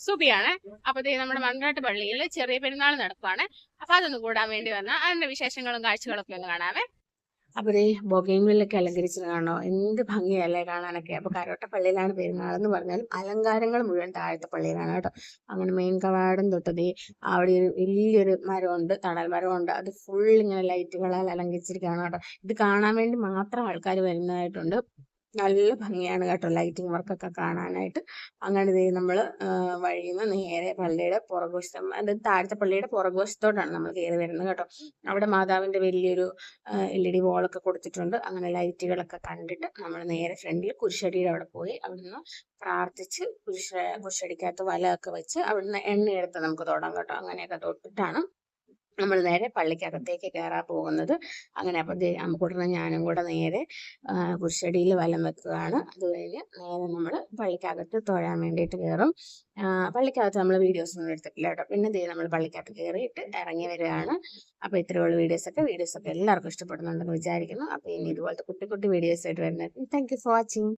സുബിയാണ്. അപ്പൊ നമ്മുടെ മൺകാട്ട് പള്ളിയിൽ ചെറിയ പെരുന്നാൾ നടക്കുവാണ്. അപ്പൊ അതൊന്ന് കൂടാൻ വേണ്ടി വന്ന അതിന്റെ വിശേഷങ്ങളും കാഴ്ചകളൊക്കെ ഒന്ന് കാണാവേ. അപ്പൊ ദേ ബൊഗൈൻവില്ലൊക്കെ അലങ്കരിച്ചത് കാണോ, എന്ത് ഭംഗിയല്ലേ കാണാനൊക്കെ. അപ്പൊ കരോട്ട പള്ളിയിലാണ് പെരുന്നാളെന്ന് പറഞ്ഞാലും അലങ്കാരങ്ങൾ മുഴുവൻ താഴത്തെ പള്ളിയിലാണ് കേട്ടോ. അങ്ങനെ മെയിൻ കവാടം തൊട്ടതേ അവിടെ ഒരു വലിയൊരു മരമുണ്ട്, തണൽ മരമുണ്ട്. അത് ഫുൾ ഇങ്ങനെ ലൈറ്റുകളാൽ അലങ്കരിച്ചിരിക്കുകയാണ് കേട്ടോ. ഇത് കാണാൻ വേണ്ടി മാത്രം ആൾക്കാർ വരുന്നതായിട്ടുണ്ട്. നല്ല ഭംഗിയാണ് കേട്ടോ ലൈറ്റിംഗ് വർക്കൊക്കെ കാണാനായിട്ട്. അങ്ങനെ ദേ നമ്മൾ വഴിയിൽ നിന്ന് നേരെ പള്ളിയുടെ പുറകുവശം, അത് താഴത്തെ പള്ളിയുടെ പുറകുവശത്തോട്ടാണ് നമ്മൾ കയറി വരുന്നത് കേട്ടോ. അവിടെ മാതാവിന്റെ വലിയൊരു LED വോളൊക്കെ കൊടുത്തിട്ടുണ്ട്. അങ്ങനെ ലൈറ്റുകളൊക്കെ കണ്ടിട്ട് നമ്മൾ നേരെ ഫ്രണ്ടിൽ കുരിശടിയുടെ അവിടെ പോയി അവിടുന്ന് പ്രാർത്ഥിച്ച് കുരിശടിക്കകത്ത് വലയൊക്കെ വെച്ച് അവിടുന്ന് എണ്ണയെടുത്ത് നമുക്ക് തൊടാം കേട്ടോ. അങ്ങനെയൊക്കെ തൊട്ടിട്ടാണ് നമ്മൾ നേരെ പള്ളിക്കകത്തേക്ക് കയറാൻ പോകുന്നത്. അങ്ങനെ അപ്പോൾ അമ്മക്കുട്ടനും ഞാനും കൂടെ നേരെ കുരിശടിയിൽ വലം വെക്കുകയാണ്. അത് കഴിഞ്ഞ് നേരെ നമ്മൾ പള്ളിക്കകത്ത് തൊഴാൻ വേണ്ടിയിട്ട് കയറും. പള്ളിക്കകത്ത് നമ്മൾ വീഡിയോസ് ഒന്നും എടുത്തിട്ടില്ല കേട്ടോ. പിന്നെ നമ്മൾ പള്ളിക്കകത്ത് കയറിയിട്ട് ഇറങ്ങി വരികയാണ്. അപ്പോൾ ഇത്രയുള്ള വീഡിയോസൊക്കെ എല്ലാവർക്കും ഇഷ്ടപ്പെടുന്നുണ്ടെന്ന് വിചാരിക്കുന്നു. അപ്പോൾ ഇനി ഇതുപോലത്തെ കുട്ടി കുട്ടി വീഡിയോസ് ആയിട്ട് വരുന്നത്. Thank you for watching.